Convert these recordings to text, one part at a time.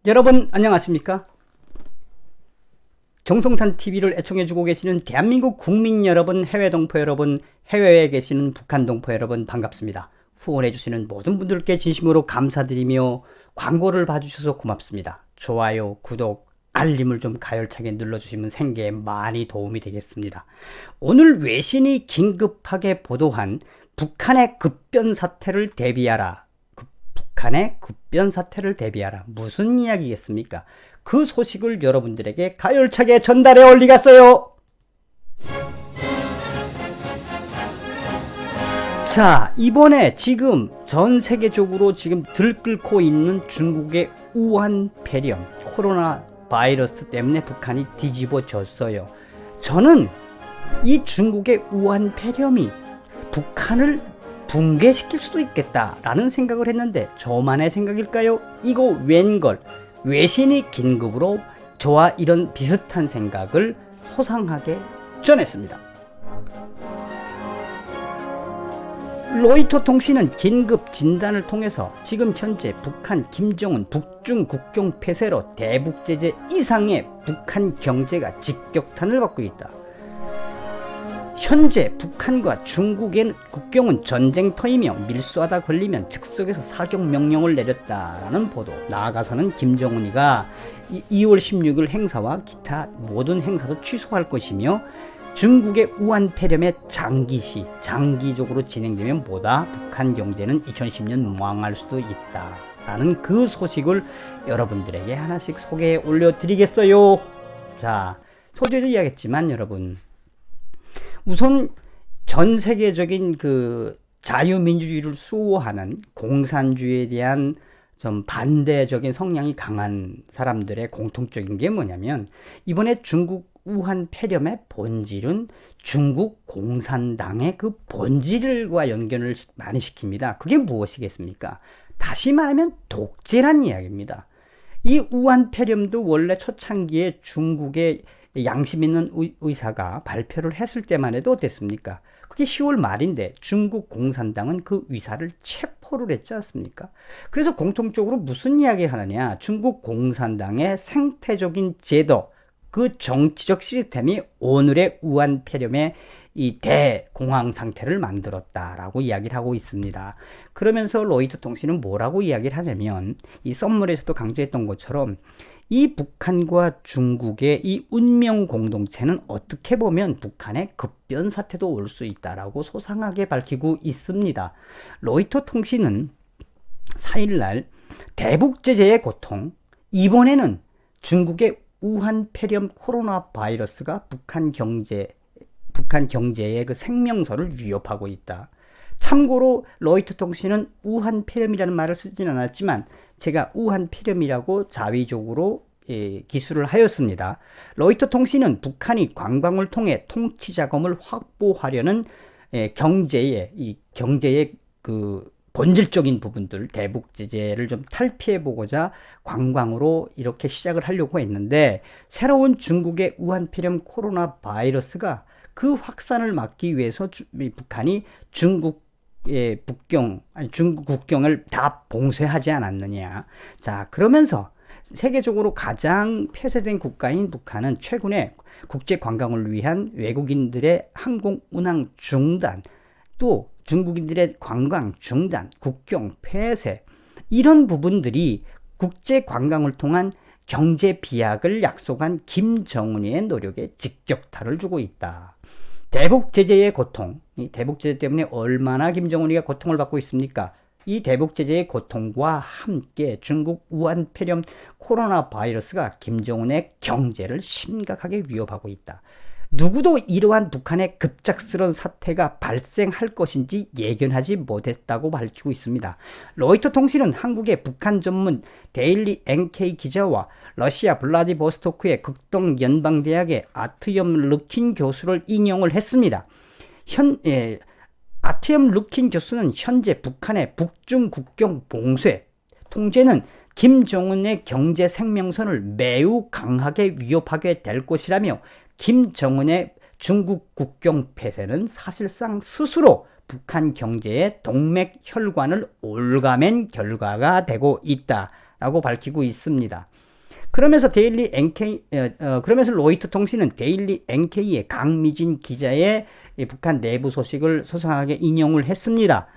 여러분 안녕하십니까? 정성산 TV를 애청해주고 계시는 대한민국 국민 여러분, 해외 동포 여러분, 해외에 계시는 북한 동포 여러분 반갑습니다. 후원해주시는 모든 분들께 진심으로 감사드리며 광고를 봐주셔서 고맙습니다. 좋아요, 구독, 알림을 좀 가열차게 눌러주시면 생계에 많이 도움이 되겠습니다. 오늘 외신이 긴급하게 보도한 북한의 급변 사태를 대비하라. 북한의 급변 사태를 대비하라. 무슨 이야기겠습니까? 그 소식을 여러분들에게 가열차게 전달해 올리겠어요. 자, 이번에 지금 전 세계적으로 지금 들끓고 있는 중국의 우한 폐렴, 코로나 바이러스 때문에 북한이 뒤집어졌어요. 저는 이 중국의 우한 폐렴이 북한을 붕괴시킬 수도 있겠다라는 생각을 했는데 저만의 생각일까요? 이거 웬걸? 외신이 긴급으로 저와 이런 비슷한 생각을 소상하게 전했습니다. 로이터 통신은 긴급 진단을 통해서 지금 현재 북한 김정은 북중 국경 폐쇄로 대북 제재 이상의 북한 경제가 직격탄을 받고 있다. 현재 북한과 중국의 국경은 전쟁터이며 밀수하다 걸리면 즉석에서 사격 명령을 내렸다라는 보도. 나아가서는 김정은이가 2월 16일 행사와 기타 모든 행사도 취소할 것이며 중국의 우한 폐렴의 장기적으로 진행되면 보다 북한 경제는 2010년 망할 수도 있다라는 그 소식을 여러분들에게 하나씩 소개해 올려드리겠어요. 자, 소재도 이야기했지만 여러분, 우선 전 세계적인 그 자유민주주의를 수호하는 공산주의에 대한 좀 반대적인 성향이 강한 사람들의 공통적인 게 뭐냐면, 이번에 중국 우한 폐렴의 본질은 중국 공산당의 그 본질과 연결을 많이 시킵니다. 그게 무엇이겠습니까? 다시 말하면 독재란 이야기입니다. 이 우한 폐렴도 원래 초창기에 중국의 양심 있는 의사가 발표를 했을 때만 해도 어땠습니까? 그게 10월 말인데 중국 공산당은 그 의사를 체포를 했지 않습니까? 그래서 공통적으로 무슨 이야기를 하느냐? 중국 공산당의 생태적인 제도, 그 정치적 시스템이 오늘의 우한 폐렴의 이 대공황 상태를 만들었다라고 이야기를 하고 있습니다. 그러면서 로이터 통신은 뭐라고 이야기를 하냐면, 이 썸머리에서도 강조했던 것처럼 이 북한과 중국의 이 운명 공동체는 어떻게 보면 북한의 급변 사태도 올 수 있다라고 소상하게 밝히고 있습니다. 로이터 통신은 4일날 대북 제재의 고통, 이번에는 중국의 우한 폐렴 코로나 바이러스가 북한 경제의 그 생명선을 위협하고 있다. 참고로 로이터 통신은 우한 폐렴이라는 말을 쓰진 않았지만 제가 우한 폐렴이라고 자의적으로 기술을 하였습니다. 로이터 통신은 북한이 관광을 통해 통치 자금을 확보하려는 경제의 그 본질적인 부분들, 대북 제재를 좀 탈피해 보고자 관광으로 이렇게 시작을 하려고 했는데, 새로운 중국의 우한 폐렴 코로나 바이러스가 그 확산을 막기 위해서 북한이 중국 국경을 다 봉쇄하지 않았느냐. 자, 그러면서 세계적으로 가장 폐쇄된 국가인 북한은 최근에 국제 관광을 위한 외국인들의 항공 운항 중단, 또 중국인들의 관광 중단, 국경 폐쇄, 이런 부분들이 국제 관광을 통한 경제 비약을 약속한 김정은의 노력에 직격탄을 주고 있다. 대북 제재의 고통, 이 대북 제재 때문에 얼마나 김정은이가 고통을 받고 있습니까? 이 대북 제재의 고통과 함께 중국 우한 폐렴 코로나 바이러스가 김정은의 경제를 심각하게 위협하고 있다. 누구도 이러한 북한의 급작스러운 사태가 발생할 것인지 예견하지 못했다고 밝히고 있습니다. 로이터 통신은 한국의 북한 전문 데일리 NK 기자와 러시아 블라디보스토크의 극동연방대학의 아트염 르킨 교수를 인용을 했습니다. 아트염 르킨 교수는 현재 북한의 북중 국경 봉쇄, 통제는 김정은의 경제 생명선을 매우 강하게 위협하게 될 것이라며, 김정은의 중국 국경 폐쇄는 사실상 스스로 북한 경제의 동맥 혈관을 올가맨 결과가 되고 있다 라고 밝히고 있습니다. 그러면서 그러면서 로이터 통신은 데일리 NK의 강미진 기자의 북한 내부 소식을 소상하게 인용을 했습니다.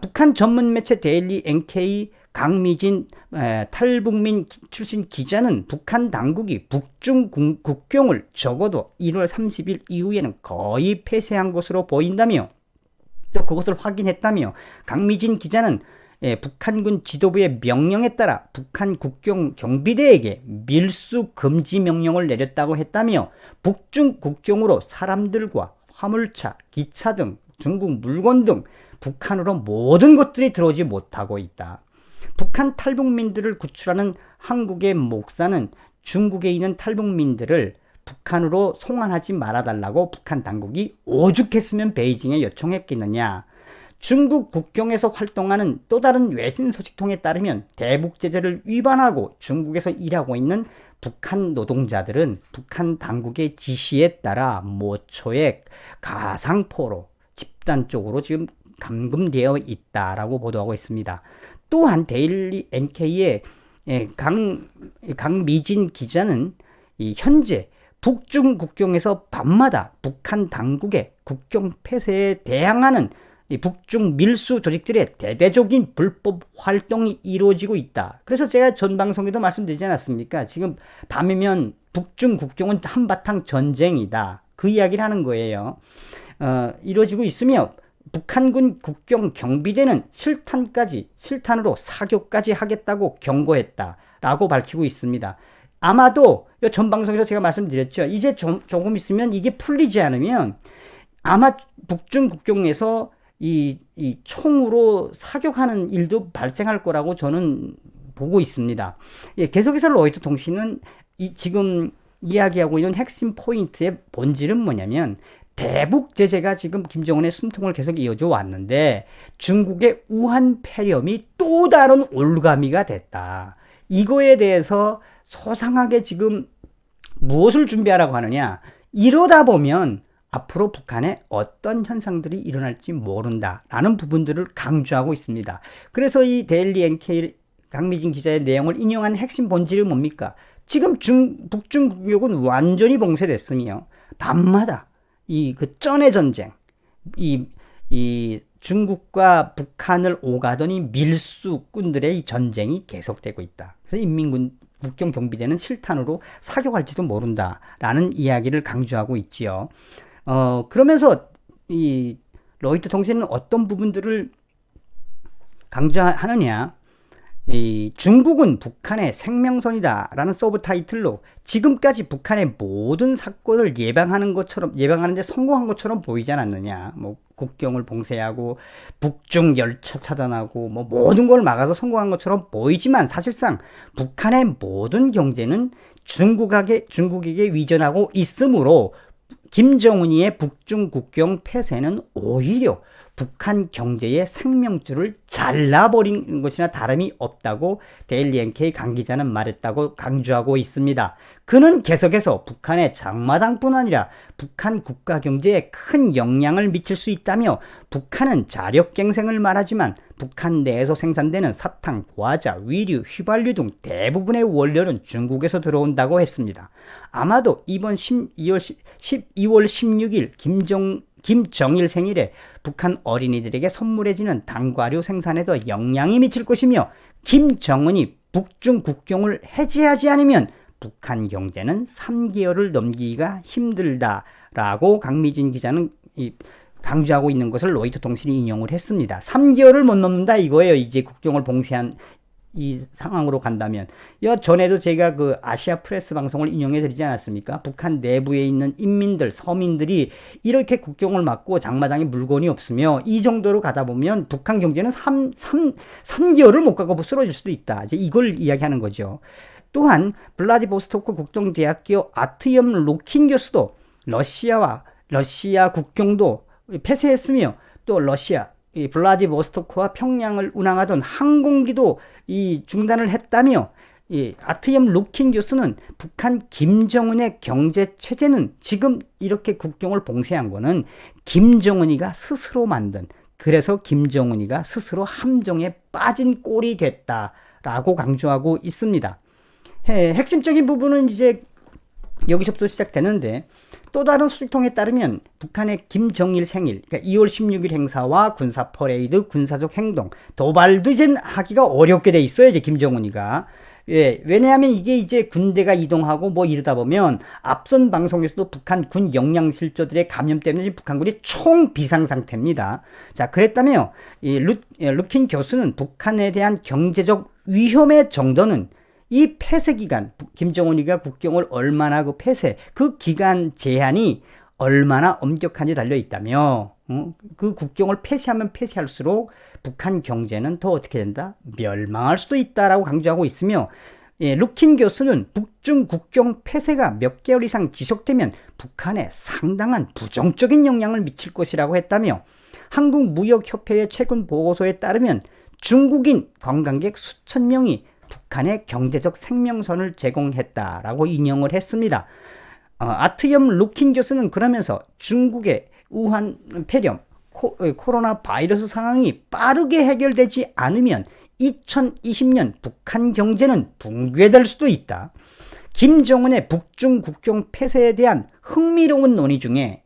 북한 전문 매체 데일리 NK 강미진 탈북민 출신 기자는 북한 당국이 북중 국경을 적어도 1월 30일 이후에는 거의 폐쇄한 것으로 보인다며 또 그것을 확인했다며 강미진 기자는 북한군 지도부의 명령에 따라 북한 국경 경비대에게 밀수 금지 명령을 내렸다고 했다며 북중 국경으로 사람들과 화물차, 기차 등 중국 물건 등 북한으로 모든 것들이 들어오지 못하고 있다. 북한 탈북민들을 구출하는 한국의 목사는 중국에 있는 탈북민들을 북한으로 송환하지 말아달라고 북한 당국이 오죽했으면 베이징에 요청했겠느냐. 중국 국경에서 활동하는 또 다른 외신 소식통에 따르면 대북 제재를 위반하고 중국에서 일하고 있는 북한 노동자들은 북한 당국의 지시에 따라 모초에 가상포로 집단적으로 지금 감금되어 있다라고 보도하고 있습니다. 또한 데일리 NK의 강미진 기자는 현재 북중 국경에서 밤마다 북한 당국의 국경 폐쇄에 대항하는 북중 밀수 조직들의 대대적인 불법 활동이 이루어지고 있다. 그래서 제가 전 방송에도 말씀드리지 않았습니까? 지금 밤이면 북중 국경은 한바탕 전쟁이다. 그 이야기를 하는 거예요. 이루어지고 있으며 북한군 국경 경비대는 실탄으로 사격까지 하겠다고 경고했다라고 밝히고 있습니다. 아마도 전 방송에서 제가 말씀드렸죠. 이제 조금 있으면 이게 풀리지 않으면 아마 북중 국경에서 이 총으로 사격하는 일도 발생할 거라고 저는 보고 있습니다. 계속해서 로이터 통신은 지금 이야기하고 있는 핵심 포인트의 본질은 뭐냐면 대북 제재가 지금 김정은의 숨통을 계속 이어져 왔는데 중국의 우한 폐렴이 또 다른 올가미가 됐다. 이거에 대해서 소상하게 지금 무엇을 준비하라고 하느냐. 이러다 보면 앞으로 북한에 어떤 현상들이 일어날지 모른다라는 부분들을 강조하고 있습니다. 그래서 이 데일리 NK 강미진 기자의 내용을 인용한 핵심 본질이 뭡니까? 지금 북중 국경은 완전히 봉쇄됐으며 밤마다 그 쩐의 전쟁, 이 중국과 북한을 오가더니 밀수꾼들의 이 전쟁이 계속되고 있다. 그래서 인민군 국경 경비대는 실탄으로 사격할지도 모른다라는 이야기를 강조하고 있지요. 그러면서 이 로이터 통신은 어떤 부분들을 강조하느냐. 이 중국은 북한의 생명선이다라는 서브 타이틀로 지금까지 북한의 모든 사건을 예방하는데 성공한 것처럼 보이지 않았느냐. 뭐 국경을 봉쇄하고 북중 열차 차단하고 뭐 모든 걸 막아서 성공한 것처럼 보이지만 사실상 북한의 모든 경제는 중국에게 위전하고 있으므로 김정은이의 북중 국경 폐쇄는 오히려 북한 경제의 생명줄을 잘라버린 것이나 다름이 없다고 데일리 NK 강 기자는 말했다고 강조하고 있습니다. 그는 계속해서 북한의 장마당뿐 아니라 북한 국가 경제에 큰 영향을 미칠 수 있다며 북한은 자력갱생을 말하지만 북한 내에서 생산되는 사탕, 과자, 위류, 휘발유 등 대부분의 원료는 중국에서 들어온다고 했습니다. 아마도 이번 12월 16일 김정일 생일에 북한 어린이들에게 선물해지는 단과류 생산에도 영향이 미칠 것이며 김정은이 북중 국경을 해제하지 않으면 북한 경제는 3개월을 넘기기가 힘들다라고 강미진 기자는 강조하고 있는 것을 로이터 통신이 인용을 했습니다. 3개월을 못 넘는다 이거예요. 이제 국경을 봉쇄한 이 상황으로 간다면. 전에도 제가 그 아시아 프레스 방송을 인용해 드리지 않았습니까? 북한 내부에 있는 인민들, 서민들이 이렇게 국경을 막고 장마당에 물건이 없으며 이 정도로 가다 보면 북한 경제는 3개월을 못 가고 쓰러질 수도 있다. 이제 이걸 이야기하는 거죠. 또한 블라디보스토크 국동대학교 아트염 루킨 교수도 러시아 국경도 폐쇄했으며 또 블라디보스토크와 평양을 운항하던 항공기도 중단을 했다며 아트염 루킨 교수는 북한 김정은의 경제 체제는 지금 이렇게 국경을 봉쇄한 거는 김정은이가 스스로 만든, 그래서 김정은이가 스스로 함정에 빠진 꼴이 됐다 라고 강조하고 있습니다. 핵심적인 부분은 이제 여기서부터 시작되는데, 또 다른 소식통에 따르면 북한의 김정일 생일, 그러니까 2월 16일 행사와 군사 퍼레이드, 군사적 행동, 도발도 이제 하기가 어렵게 돼 있어요, 이제 김정은이가. 예, 왜냐하면 이게 이제 군대가 이동하고 뭐 이러다 보면 앞선 방송에서도 북한 군 영양실조들의 감염 때문에 지금 북한군이 총 비상 상태입니다. 자, 그랬다며 이 루킨 교수는 북한에 대한 경제적 위험의 정도는 이 폐쇄 기간, 김정은이가 국경을 얼마나 그 폐쇄, 그 기간 제한이 얼마나 엄격한지 달려 있다며, 그 국경을 폐쇄하면 폐쇄할수록 북한 경제는 더 어떻게 된다? 멸망할 수도 있다라고 강조하고 있으며, 루킨 교수는 북중 국경 폐쇄가 몇 개월 이상 지속되면 북한에 상당한 부정적인 영향을 미칠 것이라고 했다며, 한국무역협회의 최근 보고서에 따르면 중국인 관광객 수천 명이 북한의 경제적 생명선을 제공했다라고 인용을 했습니다. 아트염 루킨 교수는 그러면서 중국의 우한 폐렴, 코로나 바이러스 상황이 빠르게 해결되지 않으면 2020년 북한 경제는 붕괴될 수도 있다. 김정은의 북중 국경 폐쇄에 대한 흥미로운 논의 중에,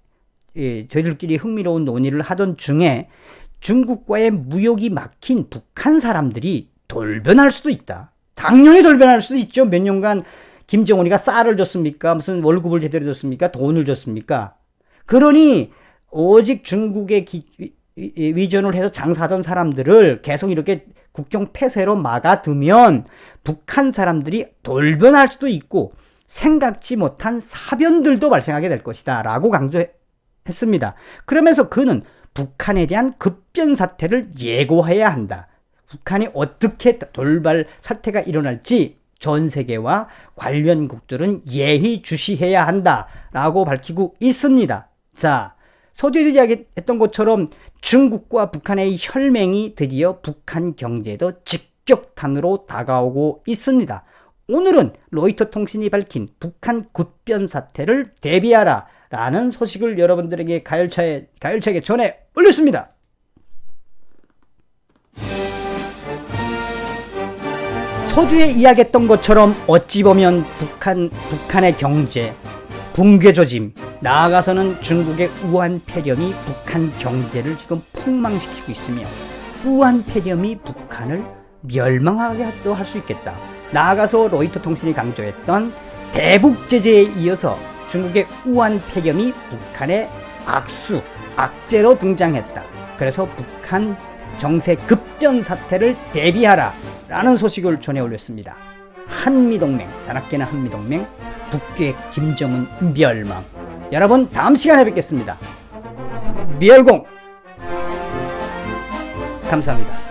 저희들끼리 흥미로운 논의를 하던 중에 중국과의 무역이 막힌 북한 사람들이 돌변할 수도 있다. 당연히 돌변할 수도 있죠. 몇 년간 김정은이가 쌀을 줬습니까? 무슨 월급을 제대로 줬습니까? 돈을 줬습니까? 그러니 오직 중국에 위전을 해서 장사하던 사람들을 계속 이렇게 국경 폐쇄로 막아두면 북한 사람들이 돌변할 수도 있고 생각지 못한 사변들도 발생하게 될 것이다 라고 강조했습니다. 그러면서 그는 북한에 대한 급변 사태를 예고해야 한다. 북한이 어떻게 돌발 사태가 일어날지 전 세계와 관련국들은 예의 주시해야 한다라고 밝히고 있습니다. 자, 서두에 이야기했던 것처럼 중국과 북한의 혈맹이 드디어 북한 경제에도 직격탄으로 다가오고 있습니다. 오늘은 로이터 통신이 밝힌 북한 급변 사태를 대비하라 라는 소식을 여러분들에게 가열차게 전해 올렸습니다. 서두에 이야기했던 것처럼 어찌 보면 북한의 경제, 붕괴 조짐, 나아가서는 중국의 우한 폐렴이 북한 경제를 지금 폭망시키고 있으며 우한 폐렴이 북한을 멸망하게도 할 수 있겠다. 나아가서 로이터 통신이 강조했던 대북 제재에 이어서 중국의 우한 폐렴이 북한의 악재로 등장했다. 그래서 북한 정세 급변 사태를 대비하라 라는 소식을 전해 올렸습니다. 한미동맹, 자나깨나 한미동맹, 북괴 김정은 멸망. 여러분 다음 시간에 뵙겠습니다. 멸공. 감사합니다.